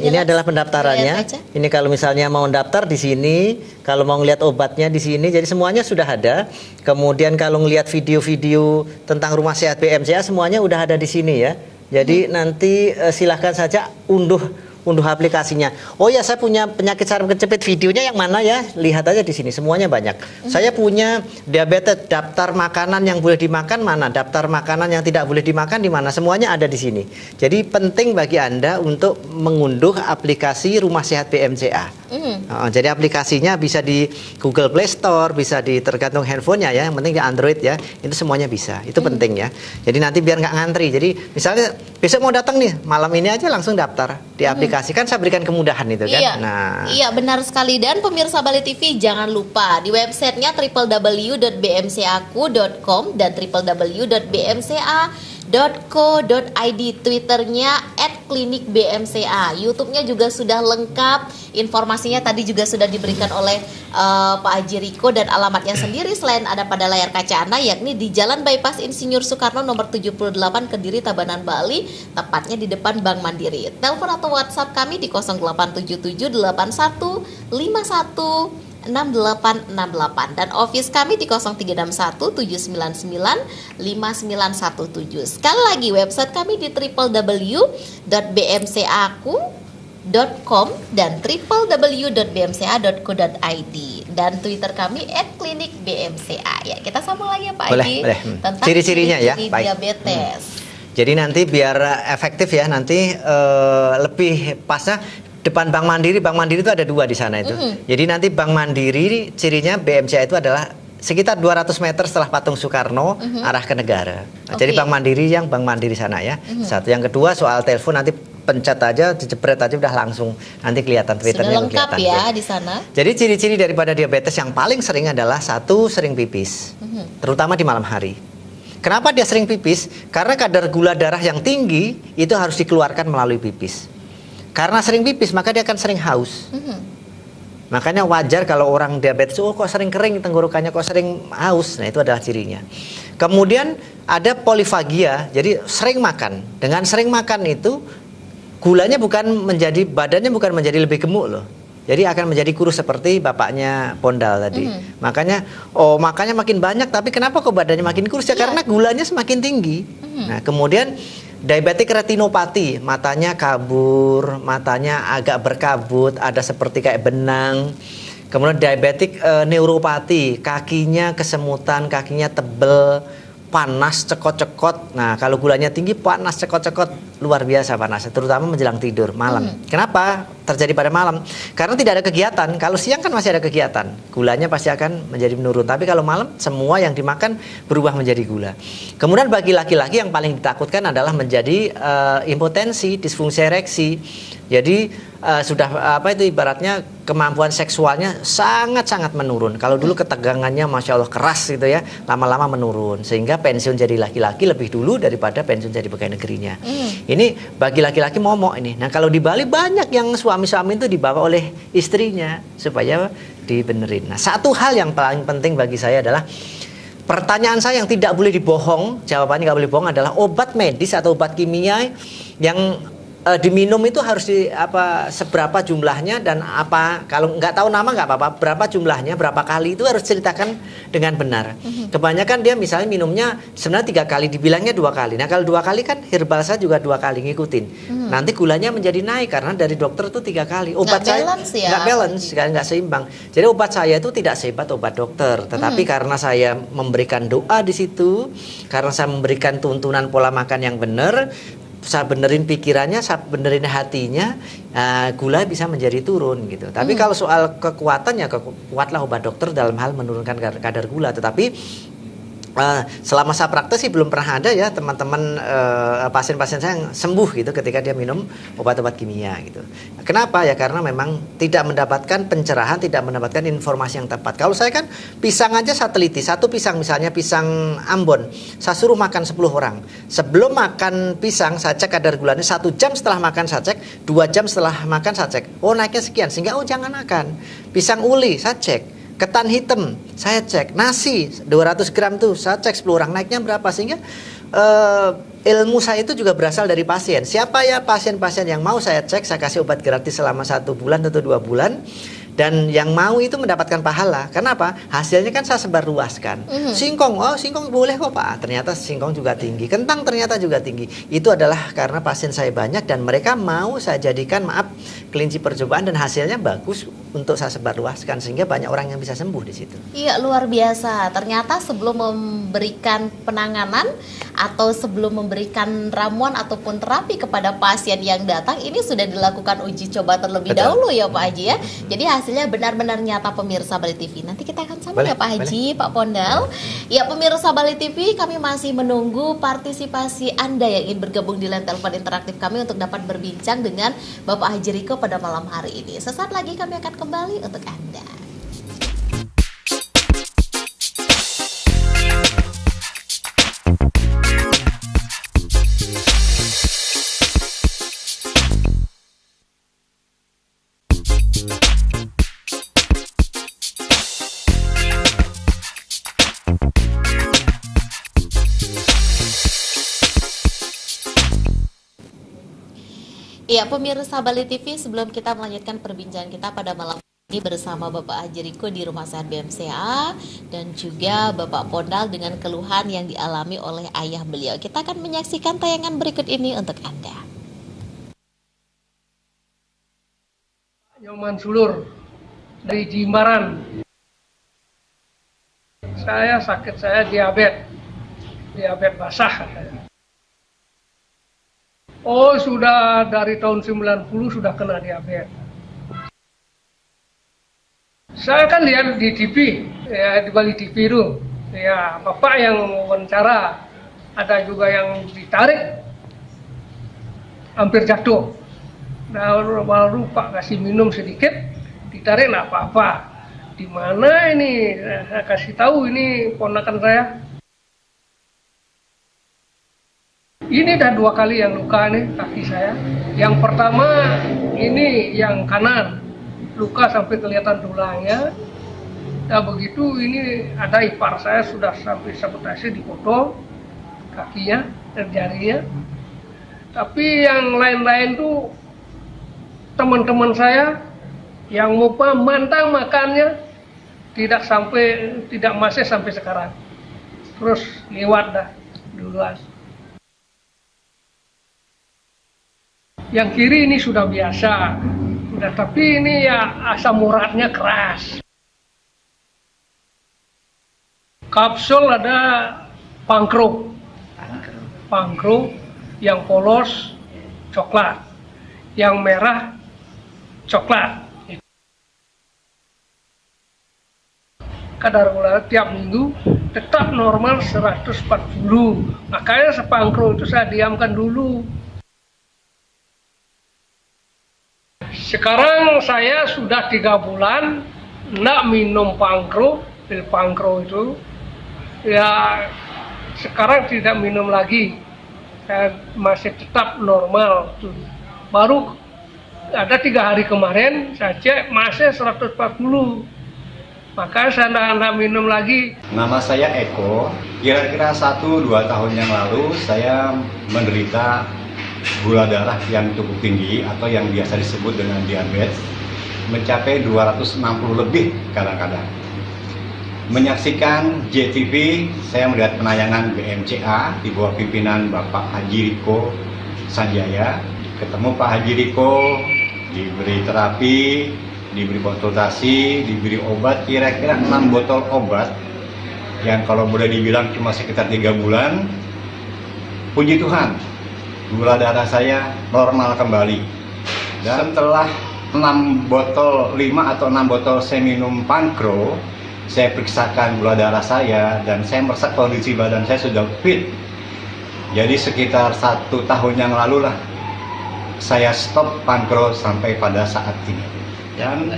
ini adalah pendaftarannya. Ini kalau misalnya mau daftar di sini, kalau mau ngelihat obatnya di sini, jadi semuanya sudah ada. Kemudian kalau ngelihat video-video tentang Rumah Sehat BMCA, semuanya udah ada di sini ya. Jadi nanti silahkan saja unduh unduh aplikasinya. Oh ya, saya punya penyakit saraf kejepit, videonya yang mana ya? Lihat aja di sini, semuanya banyak. Saya punya diabetes, daftar makanan yang boleh dimakan mana, daftar makanan yang tidak boleh dimakan di mana, semuanya ada di sini. Jadi penting bagi Anda untuk mengunduh aplikasi Rumah Sehat BMCA. Jadi aplikasinya bisa di Google Play Store, bisa di tergantung handphonenya ya, yang penting di Android ya, itu semuanya bisa. Itu penting ya. Jadi nanti biar nggak ngantri. Jadi misalnya besok mau datang nih, malam ini aja langsung daftar di aplikasi, kan saya berikan kemudahan itu kan. Iya, Nah, iya benar sekali. Dan pemirsa Bali TV jangan lupa di websitenya www.bmcaku.com dan www.bmca.co.id, Twitternya @klinikbmca, YouTube-nya juga sudah lengkap, informasinya tadi juga sudah diberikan oleh Pak Haji Riko, dan alamatnya sendiri selain ada pada layar kaca Anda, yakni di Jalan Bypass Insinyur Soekarno nomor 78 Kediri, Tabanan, Bali, tepatnya di depan Bank Mandiri. Telepon atau WhatsApp kami di 08778151 6868 dan office kami di 0361 799 5917. Sekali lagi website kami di www.bmcaku.com dan www.bmca.co.id dan Twitter kami @klinikbmca. Ya, kita sambung lagi ya Pak boleh, Haji boleh. tentang Ciri-cirinya ya. ciri-ciri Baik. diabetes. Jadi nanti biar efektif ya, nanti lebih pasnya depan Bank Mandiri. Bank Mandiri itu ada 2 di sana itu. Jadi nanti Bank Mandiri cirinya BMCA itu adalah sekitar 200 meter setelah patung Soekarno arah ke negara. Nah, jadi Bank Mandiri yang Bank Mandiri sana ya. Satu, yang kedua soal telepon nanti pencet aja, jepret aja udah langsung nanti kelihatan Twitternya. Sudah lengkap ya di sana. Jadi ciri-ciri daripada diabetes yang paling sering adalah satu, sering pipis, terutama di malam hari. Kenapa dia sering pipis? Karena kadar gula darah yang tinggi itu harus dikeluarkan melalui pipis. Karena sering pipis, maka dia akan sering haus. Makanya wajar kalau orang diabetes, oh kok sering kering tenggorokannya, kok sering haus. Nah, itu adalah cirinya. Kemudian ada polifagia, jadi sering makan. Dengan sering makan itu gulanya badannya bukan menjadi lebih gemuk loh. Jadi akan menjadi kurus seperti bapaknya Pondal tadi. Makanya makannya makin banyak, tapi kenapa kok badannya makin kurus? Ya karena gulanya semakin tinggi. Nah, kemudian diabetik retinopati, matanya kabur, matanya agak berkabut, ada seperti kayak benang. Kemudian diabetik neuropati, kakinya kesemutan, kakinya tebel, panas, cekot-cekot. Nah, kalau gulanya tinggi, panas, cekot-cekot, luar biasa panasnya, terutama menjelang tidur malam. Kenapa terjadi pada malam? Karena tidak ada kegiatan. Kalau siang kan masih ada kegiatan, gulanya pasti akan menjadi menurun. Tapi kalau malam, semua yang dimakan berubah menjadi gula. Kemudian bagi laki-laki yang paling ditakutkan adalah menjadi impotensi, disfungsi ereksi. Jadi sudah ibaratnya kemampuan seksualnya sangat-sangat menurun. Kalau dulu ketegangannya Masya Allah keras gitu ya, lama-lama menurun. Sehingga pensiun jadi laki-laki lebih dulu daripada pensiun jadi pegawai negerinya. Ini bagi laki-laki momok ini. Nah, kalau di Bali banyak yang suami-suami itu dibawa oleh istrinya supaya dibenerin. Nah, satu hal yang paling penting bagi saya adalah pertanyaan saya yang tidak boleh dibohong, jawabannya nggak boleh bohong adalah obat medis atau obat kimia yang diminum itu harus seberapa jumlahnya dan apa, kalau nggak tahu nama nggak apa-apa, berapa jumlahnya, berapa kali itu harus ceritakan dengan benar. Kebanyakan dia misalnya minumnya sebenarnya 3 kali, dibilangnya 2 kali. Nah, kalau 2 kali kan herbal saya juga 2 kali ngikutin. Nanti gulanya menjadi naik karena dari dokter itu 3 kali. Obat saya nggak balance, nggak seimbang. Jadi obat saya itu tidak sehebat obat dokter, tetapi karena saya memberikan doa di situ, karena saya memberikan tuntunan pola makan yang benar, saya benerin pikirannya, saya benerin hatinya, gula bisa menjadi turun gitu. Tapi kalau soal kekuatan ya kuatlah obat dokter dalam hal menurunkan kadar gula. Tetapi selama saya praktek sih belum pernah ada ya teman-teman pasien-pasien saya yang sembuh gitu ketika dia minum obat-obat kimia gitu. Kenapa? Ya karena memang tidak mendapatkan pencerahan, tidak mendapatkan informasi yang tepat. Kalau saya kan pisang aja saya teliti, satu pisang misalnya pisang Ambon, saya suruh makan 10 orang. Sebelum makan pisang saya cek kadar gulanya, 1 jam setelah makan saya cek, 2 jam setelah makan saya cek. Oh naiknya sekian, sehingga jangan makan. Pisang uli saya cek. Ketan hitam saya cek, nasi 200 gram tuh saya cek 10 orang naiknya berapa, sehingga ilmu saya itu juga berasal dari pasien. Siapa ya pasien-pasien yang mau saya cek, saya kasih obat gratis selama 1 bulan atau 2 bulan. Dan yang mau itu mendapatkan pahala. Kenapa? Hasilnya kan saya sebarluaskan. Singkong, oh singkong boleh kok Pak. Ternyata singkong juga tinggi. Kentang ternyata juga tinggi. Itu adalah karena pasien saya banyak dan mereka mau saya jadikan, maaf, kelinci percobaan dan hasilnya bagus untuk saya sebarluaskan sehingga banyak orang yang bisa sembuh di situ. Iya, luar biasa. Ternyata sebelum memberikan penanganan atau sebelum memberikan ramuan ataupun terapi kepada pasien yang datang, ini sudah dilakukan uji coba terlebih dahulu ya Pak Haji ya. Jadi hasilnya benar-benar nyata pemirsa Bali TV. Nanti kita akan sambung ya Pak Haji, Pak Pondal. Ya pemirsa Bali TV, kami masih menunggu partisipasi Anda yang ingin bergabung di line telepon interaktif kami untuk dapat berbincang dengan Bapak Haji Riko pada malam hari ini. Sesaat lagi kami akan kembali untuk Anda. Ya pemirsa Bali TV, sebelum kita melanjutkan perbincangan kita pada malam ini bersama Bapak Haji Riko di Rumah Sehat BMCA dan juga Bapak Pondal dengan keluhan yang dialami oleh ayah beliau. Kita akan menyaksikan tayangan berikut ini untuk Anda. Nyoman Sulur dari Jimbaran. Saya diabetes basah. Oh, sudah dari tahun 90 sudah kena diabetes. Saya kan lihat di TV, ya di Bali TV itu, ya bapak yang wawancara, ada juga yang ditarik, hampir jatuh. Nah, baru Pak kasih minum sedikit, ditarik nggak apa-apa. Di mana ini? Saya kasih tahu ini ponakan saya. Ini dah 2 kali yang luka nih kaki saya. Yang pertama ini yang kanan, luka sampai kelihatan tulangnya. Nah begitu ini ada ipar saya sudah sampai sabotase dipotong kakinya dan jarinya. Tapi yang lain-lain tuh teman-teman saya yang mau mantang makannya tidak masih sampai sekarang. Terus lewat dah duluan. Yang kiri ini sudah biasa, tapi ini ya asam uratnya keras. Kapsul ada pangkro yang polos coklat, yang merah coklat. Kadar gula tiap minggu tetap normal 140. Makanya sepangkro itu saya diamkan dulu. Sekarang saya sudah 3 bulan tidak minum pil pangkro itu. Ya sekarang tidak minum lagi. Saya masih tetap normal. Baru ada 3 hari kemarin saya cek masih 140. Maka saya tidak minum lagi. Nama saya Eko. Kira-kira 1-2 tahun yang lalu saya menderita gula darah yang cukup tinggi atau yang biasa disebut dengan diabetes, mencapai 260 lebih kadang-kadang. Menyaksikan JTV, saya melihat penayangan BMCA di bawah pimpinan Bapak Haji Riko Sanjaya. Ketemu Pak Haji Riko, diberi terapi, diberi konsultasi, diberi obat, kira-kira 6 botol obat yang kalau boleh dibilang cuma sekitar 3 bulan. Puji Tuhan, gula darah saya normal kembali. Dan setelah 5 atau 6 botol saya minum pangkro, saya periksakan gula darah saya dan saya merasa kondisi badan saya sudah fit. Jadi sekitar 1 tahun yang lalu lah saya stop pangkro sampai pada saat ini. Dan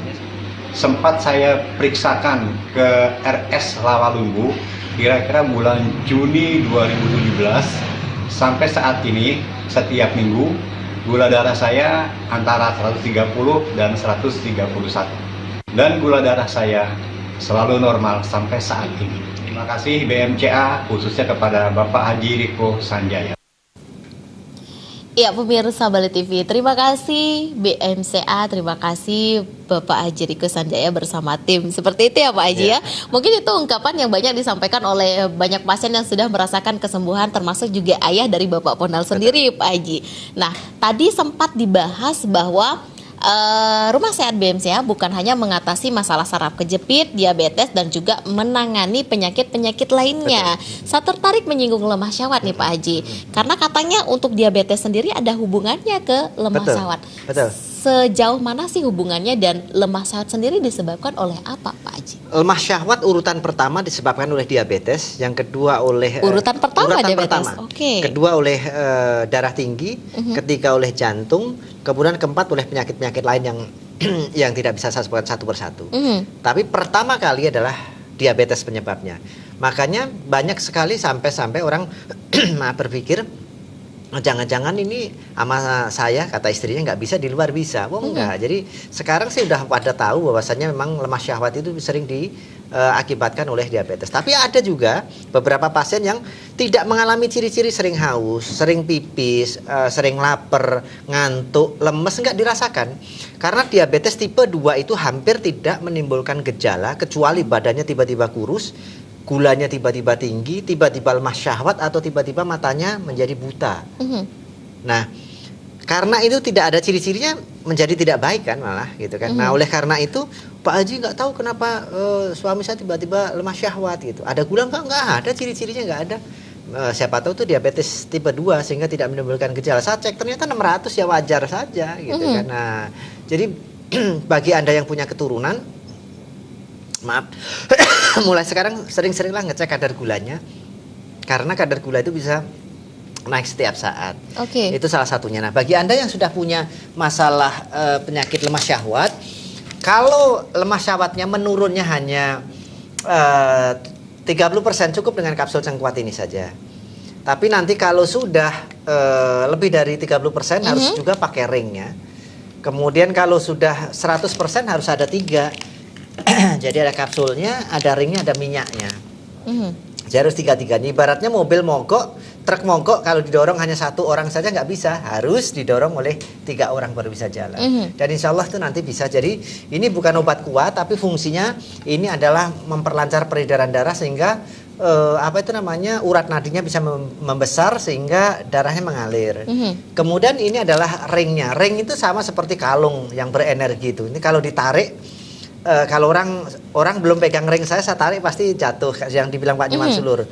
sempat saya periksakan ke RS Rawalumbu kira-kira bulan Juni 2017. Sampai saat ini setiap minggu gula darah saya antara 130 dan 131. Dan gula darah saya selalu normal sampai saat ini. Terima kasih BMCA khususnya kepada Bapak Haji Riko Sanjaya. Ya pemirsa Bali TV, terima kasih BMCA, terima kasih Bapak Haji Riko Sanjaya bersama tim. Seperti itu ya Pak Haji ya. Mungkin itu ungkapan yang banyak disampaikan oleh banyak pasien yang sudah merasakan kesembuhan, termasuk juga ayah dari Bapak Ponal sendiri Pak Haji. Nah tadi sempat dibahas bahwa Rumah Sehat BMCA bukan hanya mengatasi masalah saraf kejepit, diabetes, dan juga menangani penyakit-penyakit lainnya. Saya tertarik menyinggung lemah syahwat nih Pak Haji, karena katanya untuk diabetes sendiri ada hubungannya ke lemah syahwat. Betul. Sejauh mana sih hubungannya, dan lemah syahwat sendiri disebabkan oleh apa Pak Haji? Lemah syahwat urutan pertama disebabkan oleh diabetes, yang kedua oleh Urutan pertama diabetes. Oke. Kedua oleh darah tinggi, ketiga oleh jantung, kemudian keempat oleh penyakit-penyakit lain yang yang tidak bisa saya sebutkan satu persatu. Tapi pertama kali adalah diabetes penyebabnya. Makanya banyak sekali sampai orang berpikir jangan-jangan ini sama saya, kata istrinya, nggak bisa, di luar bisa. Oh enggak. Jadi sekarang sih udah pada tahu bahwasannya memang lemah syahwat itu sering diakibatkan oleh diabetes. Tapi ada juga beberapa pasien yang tidak mengalami ciri-ciri sering haus, sering pipis, sering lapar, ngantuk, lemes, nggak dirasakan. Karena diabetes tipe 2 itu hampir tidak menimbulkan gejala kecuali badannya tiba-tiba kurus, gulanya tiba-tiba tinggi, tiba-tiba lemah syahwat, atau tiba-tiba matanya menjadi buta. Nah, karena itu tidak ada ciri-cirinya, menjadi tidak baik kan malah gitu kan. Nah, oleh karena itu Pak Haji nggak tahu kenapa suami saya tiba-tiba lemah syahwat gitu. Ada gula nggak ada, ciri-cirinya nggak ada. Siapa tahu itu diabetes tipe 2 sehingga tidak menimbulkan gejala. Saya cek ternyata 600 ya wajar saja gitu kan. Nah, jadi bagi Anda yang punya keturunan, maaf, mulai sekarang sering-seringlah ngecek kadar gulanya, karena kadar gula itu bisa naik setiap saat. Itu salah satunya. Nah, bagi Anda yang sudah punya masalah penyakit lemah syahwat, kalau lemah syahwatnya menurunnya hanya 30%, cukup dengan kapsul cengkuat ini saja. Tapi nanti kalau sudah lebih dari 30% harus juga pakai ringnya. Kemudian kalau sudah 100% harus ada 3. Jadi ada kapsulnya, ada ringnya, ada minyaknya. Jadi harus 3-3. Ibaratnya mobil mogok, truk mogok, kalau didorong hanya 1 orang saja nggak bisa, harus didorong oleh 3 orang baru bisa jalan. Dan insya Allah itu nanti bisa. Jadi ini bukan obat kuat, tapi fungsinya ini adalah memperlancar peredaran darah sehingga urat nadinya bisa membesar sehingga darahnya mengalir. Kemudian ini adalah ringnya. Ring itu sama seperti kalung yang berenergi itu. Ini kalau ditarik, kalau orang belum pegang ring saya tarik pasti jatuh, yang dibilang Pak Nyoman Sulur.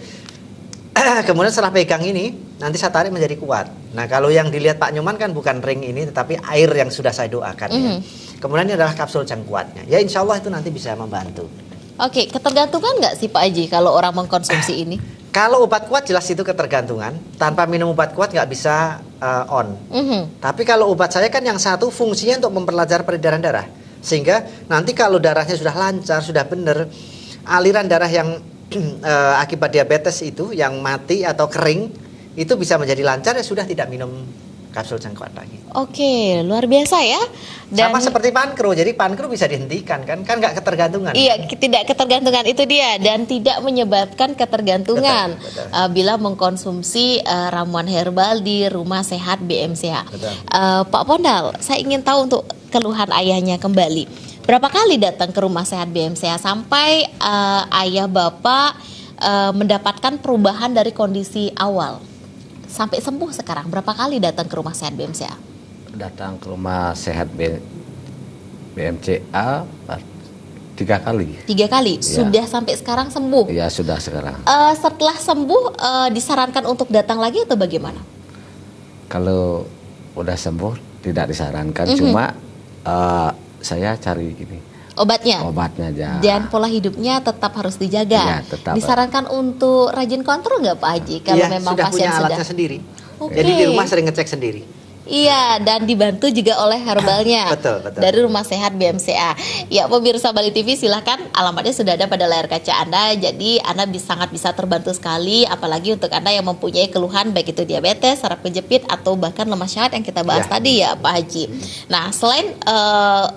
Kemudian setelah pegang ini, nanti saya tarik menjadi kuat. Nah, kalau yang dilihat Pak Nyoman kan bukan ring ini, tetapi air yang sudah saya doakan. Ya. Kemudian ini adalah kapsul cengkuatnya. Ya insya Allah itu nanti bisa membantu. Oke, ketergantungan nggak sih Pak Haji kalau orang mengkonsumsi ini? Kalau obat kuat jelas itu ketergantungan. Tanpa minum obat kuat nggak bisa on. Tapi kalau obat saya kan yang satu fungsinya untuk memperlancar peredaran darah. Sehingga nanti kalau darahnya sudah lancar, sudah benar, aliran darah yang akibat diabetes itu yang mati atau kering itu bisa menjadi lancar, ya sudah tidak minum kapsul cengkuat lagi. Oke, luar biasa ya. Dan sama seperti pankro, jadi pankro bisa dihentikan kan nggak ketergantungan. Iya, tidak ketergantungan itu dia, dan tidak menyebabkan ketergantungan. Betul. Bila mengkonsumsi ramuan herbal di Rumah Sehat BMCA. Pak Ponal, saya ingin tahu untuk keluhan ayahnya kembali. Berapa kali datang ke Rumah Sehat BMCA sampai ayah Bapak mendapatkan perubahan dari kondisi awal sampai sembuh sekarang? Berapa kali datang ke Rumah Sehat BMCA? Datang ke Rumah Sehat BMCA 3 kali. 3 kali? Ya. Sudah sampai sekarang sembuh? Iya, sudah sekarang. Setelah sembuh disarankan untuk datang lagi atau bagaimana? Kalau udah sembuh tidak disarankan, cuma saya cari gini. Obatnya aja. Dan pola hidupnya tetap harus dijaga. Ya, tetap. Disarankan untuk rajin kontrol nggak Pak Haji? Kalau ya, memang sudah pasien punya alatnya sendiri. Jadi di rumah sering ngecek sendiri. Iya, dan dibantu juga oleh herbalnya. Betul. Dari Rumah Sehat BMCA. Ya, pemirsa Bali TV, silahkan, alamatnya sudah ada pada layar kaca Anda. Jadi Anda sangat bisa terbantu sekali, apalagi untuk Anda yang mempunyai keluhan baik itu diabetes, saraf kejepit, atau bahkan lemah syahwat yang kita bahas tadi ya Pak Haji. Nah, selain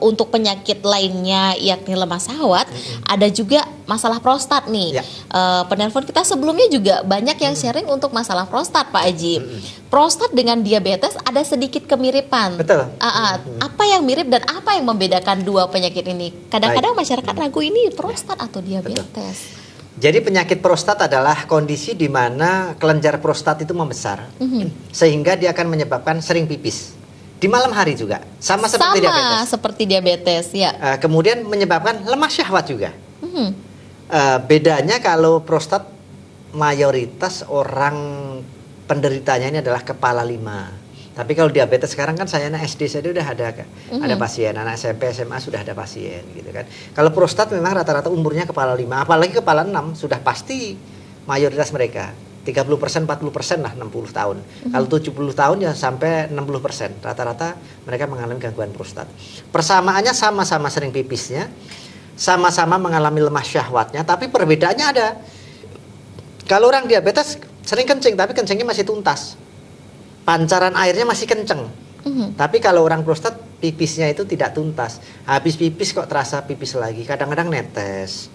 untuk penyakit lainnya yakni lemah syahwat, ada juga masalah prostat nih. Ya. Penelpon kita sebelumnya juga banyak yang sharing untuk masalah prostat, Pak Haji. Prostat dengan diabetes ada sedikit kemiripan. Betul. Apa yang mirip dan apa yang membedakan dua penyakit ini? Kadang-kadang masyarakat ragu ini prostat atau diabetes. Jadi penyakit prostat adalah kondisi di mana kelenjar prostat itu membesar, sehingga dia akan menyebabkan sering pipis di malam hari juga, sama seperti diabetes. Ya. Kemudian menyebabkan lemah syahwat juga. Bedanya kalau prostat mayoritas orang penderitanya ini adalah kepala 5. Tapi kalau diabetes sekarang kan saya anak SD saja udah ada pasien, anak SMP SMA sudah ada pasien gitu kan. Kalau prostat memang rata-rata umurnya kepala 5, apalagi kepala 6 sudah pasti mayoritas mereka 30%, 40% lah 60 tahun. Kalau 70 tahun ya sampai 60%. Rata-rata mereka mengalami gangguan prostat. Persamaannya sama-sama sering pipisnya, sama-sama mengalami lemah syahwatnya, tapi perbedaannya ada. Kalau orang diabetes sering kencing, tapi kencingnya masih tuntas. Pancaran airnya masih kenceng. Tapi kalau orang prostat pipisnya itu tidak tuntas. Habis pipis kok terasa pipis lagi. Kadang-kadang netes.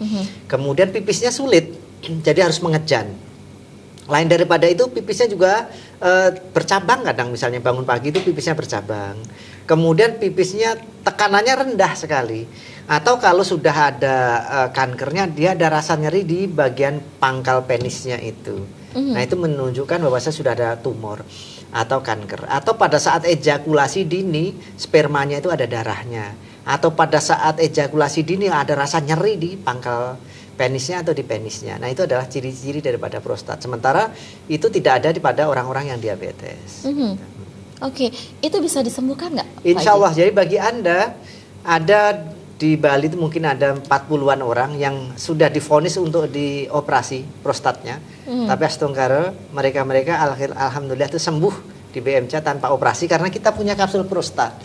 Kemudian pipisnya sulit, jadi harus mengejan. Lain daripada itu pipisnya juga bercabang kadang, misalnya bangun pagi itu pipisnya bercabang. Kemudian pipisnya tekanannya rendah sekali. Atau kalau sudah ada kankernya, dia ada rasa nyeri di bagian pangkal penisnya itu. Nah itu menunjukkan bahwa sudah ada tumor atau kanker. Atau pada saat ejakulasi dini spermanya itu ada darahnya. Atau pada saat ejakulasi dini ada rasa nyeri di pangkal penisnya atau di penisnya. Nah itu adalah ciri-ciri daripada prostat. Sementara itu tidak ada pada orang-orang yang diabetes. Oke, itu bisa disembuhkan nggak? Insya Allah. Jadi bagi Anda, ada di Bali itu mungkin ada 40-an orang yang sudah divonis untuk dioperasi prostatnya. Tapi astungkara mereka alhamdulillah itu sembuh di BMC tanpa operasi karena kita punya kapsul prostat.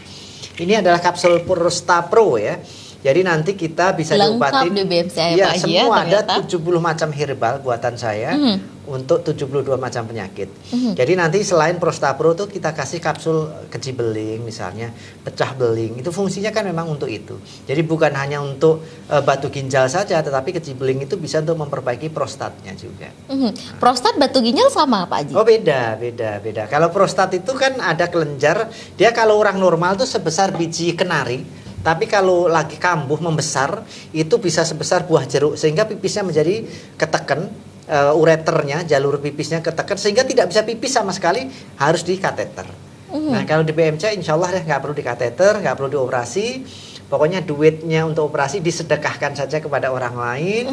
Ini adalah kapsul Prostapro ya. Jadi nanti kita bisa diobatin. Di BMC ya, Pak Haji semua ya, ada 70 macam herbal buatan saya untuk 72 macam penyakit. Jadi nanti selain Prostapro tuh kita kasih kapsul keji beling misalnya, pecah beling. Itu fungsinya kan memang untuk itu. Jadi bukan hanya untuk batu ginjal saja, tetapi keji beling itu bisa untuk memperbaiki prostatnya juga. Prostat batu ginjal sama Pak Haji? Oh beda. Kalau prostat itu kan ada kelenjar, dia kalau orang normal tuh sebesar biji kenari. Tapi kalau lagi kambuh membesar itu bisa sebesar buah jeruk sehingga pipisnya menjadi ketekan, ureternya, jalur pipisnya ketekan sehingga tidak bisa pipis sama sekali, harus di kateter. Nah kalau di BMC insya Allah nggak perlu di kateter, nggak perlu dioperasi. Pokoknya duitnya untuk operasi disedekahkan saja kepada orang lain.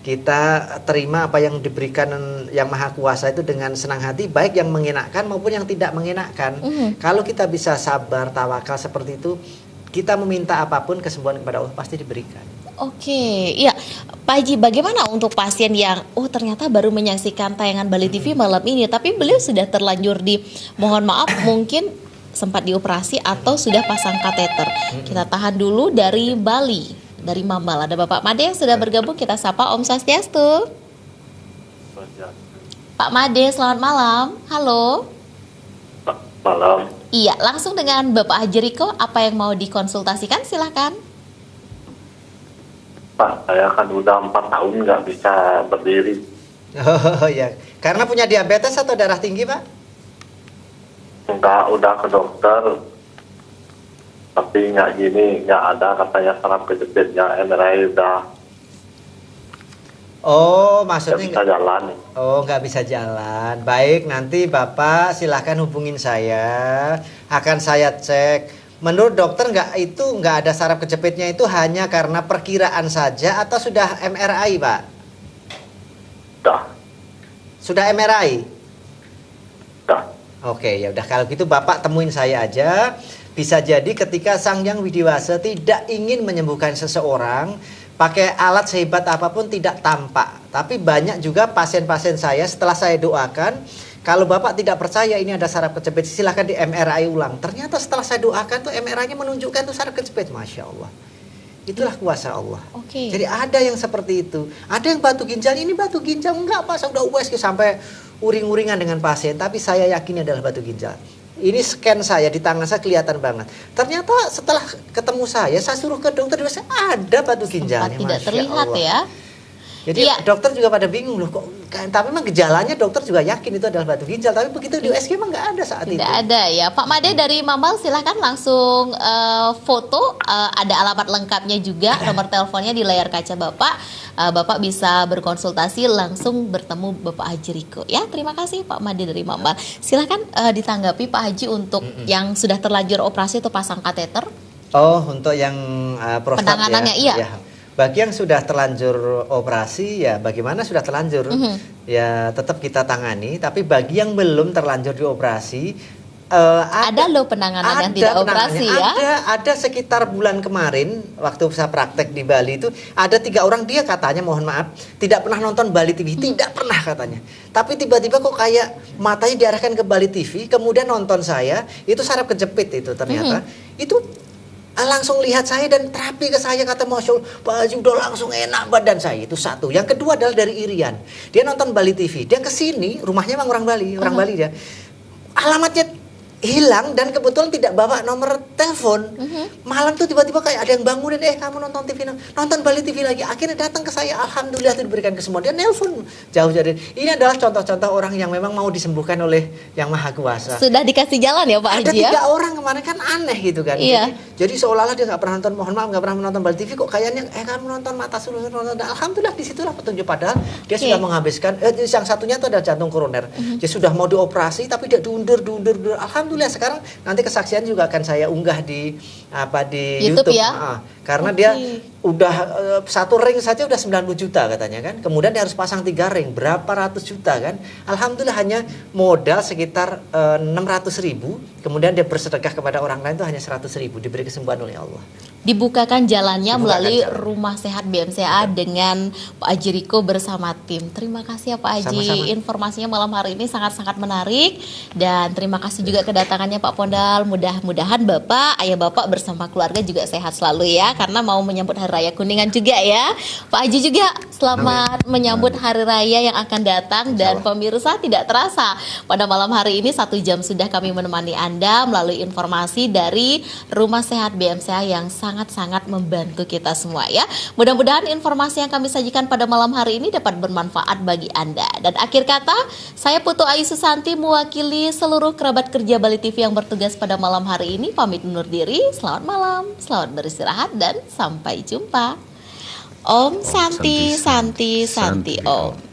Kita terima apa yang diberikan yang Maha Kuasa itu dengan senang hati, baik yang mengenakan maupun yang tidak mengenakan. Kalau kita bisa sabar, tawakal seperti itu, kita meminta apapun kesembuhan kepada Allah pasti diberikan. Oke, iya Pak Haji, bagaimana untuk pasien yang ternyata baru menyaksikan tayangan Bali TV malam ini, tapi beliau sudah terlanjur mohon maaf mungkin sempat dioperasi atau sudah pasang kateter. Kita tahan dulu dari Bali, dari Mambal. Ada Bapak Made yang sudah bergabung, kita sapa Om Swastiastu. Pak Made, selamat malam. Halo. Malam. Iya, langsung dengan Bapak Haji Riko, apa yang mau dikonsultasikan? Silakan. Pak, saya kan udah 4 tahun nggak bisa berdiri. Oh ya, karena punya diabetes atau darah tinggi Pak? Enggak, udah ke dokter. Tapi nggak ada katanya saraf kejepitnya, MRI udah. Oh, maksudnya nggak bisa jalan. Oh, nggak bisa jalan. Baik, nanti Bapak silahkan hubungin saya. Akan saya cek. Menurut dokter nggak ada saraf kejepitnya itu hanya karena perkiraan saja atau sudah MRI, Pak? Sudah MRI? Oke, ya udah kalau gitu Bapak temuin saya aja. Bisa jadi ketika Sang Hyang Widiwasa tidak ingin menyembuhkan seseorang, pakai alat sehebat apapun tidak tampak. Tapi banyak juga pasien-pasien saya setelah saya doakan, kalau Bapak tidak percaya ini ada saraf kejepit, silahkan di MRI ulang. Ternyata setelah saya doakan tuh MRI-nya menunjukkan tuh saraf kejepit. Masya Allah. Itulah kuasa Allah. Jadi ada yang seperti itu. Ada yang batu ginjal, ini batu ginjal. Enggak Pak, saya udah USG sampai uring-uringan dengan pasien. Tapi saya yakin adalah batu ginjal. Ini scan saya di tangan saya kelihatan banget. Ternyata setelah ketemu saya suruh ke dokter, ada batu ginjalnya. Tidak terlihat Allah. Ya. Jadi dokter juga pada bingung loh kok. Tapi memang gejalanya dokter juga yakin itu adalah batu ginjal. Tapi begitu di USG memang nggak ada saat itu. Tidak ada ya. Pak Made dari Mambal silahkan langsung foto. Ada alamat lengkapnya juga, nomor teleponnya di layar kaca Bapak. Bapak bisa berkonsultasi langsung bertemu Bapak Haji Riko ya. Terima kasih Pak Made dari Mambal. Silahkan ditanggapi Pak Haji untuk yang sudah terlanjur operasi atau pasang kateter. Oh, untuk yang prostat penanganannya, ya. iya. Bagi yang sudah terlanjur operasi ya bagaimana sudah terlanjur ya tetap kita tangani. Tapi bagi yang belum terlanjur dioperasi ada loh penanganan yang tidak operasi ya. Ada sekitar bulan kemarin waktu saya praktek di Bali itu ada 3 orang, dia katanya mohon maaf tidak pernah nonton Bali TV, tidak pernah katanya. Tapi tiba-tiba kok kayak matanya diarahkan ke Bali TV, kemudian nonton saya, itu saraf kejepit itu ternyata. Itu langsung lihat saya dan terapi ke saya, kata Masya Allah Pak Haji udah langsung enak badan saya. Itu satu. Yang kedua adalah dari Irian, dia nonton Bali TV, dia kesini, rumahnya emang orang Bali, Bali dia, alamatnya hilang dan kebetulan tidak bawa nomor telepon. Malam tuh tiba-tiba kayak ada yang bangunin, kamu nonton TV, nonton Bali TV lagi. Akhirnya datang ke saya, alhamdulillah itu diberikan kesembuhan. Dia nelpon jauh dari. Ini adalah contoh-contoh orang yang memang mau disembuhkan oleh Yang Maha Kuasa. Sudah dikasih jalan ya Pak Haji ya. Ada 3 orang kemarin kan aneh gitu kan. Iya. Jadi seolah-olah dia nggak pernah nonton, mohon maaf nggak pernah menonton Bali TV, kok kayaknya kamu nonton mata suruh nonton. Alhamdulillah disitulah petunjuk, padahal dia sudah menghabiskan. Yang satunya itu adalah jantung koroner. Dia sudah mau dioperasi tapi dia diundur. Alhamdulillah sekarang nanti kesaksian juga akan saya unggah di YouTube ya. Karena dia udah 1 ring saja udah 90 juta katanya kan. Kemudian dia harus pasang 3 ring, berapa ratus juta kan. Alhamdulillah hanya modal sekitar 600.000. Kemudian dia bersedekah kepada orang lain itu hanya 100.000, diberi kesembuhan oleh Allah. Dibukakan jalannya melalui Rumah Sehat BMCA dengan Pak Haji Riko bersama tim. Terima kasih ya Pak Haji. Sama-sama. Informasinya malam hari ini sangat-sangat menarik. Dan terima kasih juga kedatangannya Pak Pondal. Mudah-mudahan Bapak, ayah Bapak bersama keluarga juga sehat selalu ya. Karena mau menyambut Hari Raya Kuningan juga ya. Pak Haji juga selamat menyambut Hari Raya yang akan datang. Dan pemirsa, tidak terasa pada malam hari ini 1 jam sudah kami menemani Anda melalui informasi dari Rumah Sehat BMCA yang sangat-sangat membantu kita semua ya. Mudah-mudahan informasi yang kami sajikan pada malam hari ini dapat bermanfaat bagi Anda. Dan akhir kata, saya Putu Ayu Susanti mewakili seluruh kerabat kerja Bali TV yang bertugas pada malam hari ini pamit undur diri. Selamat malam, selamat beristirahat dan sampai jumpa. Om Santi, Santi, Santi, Om.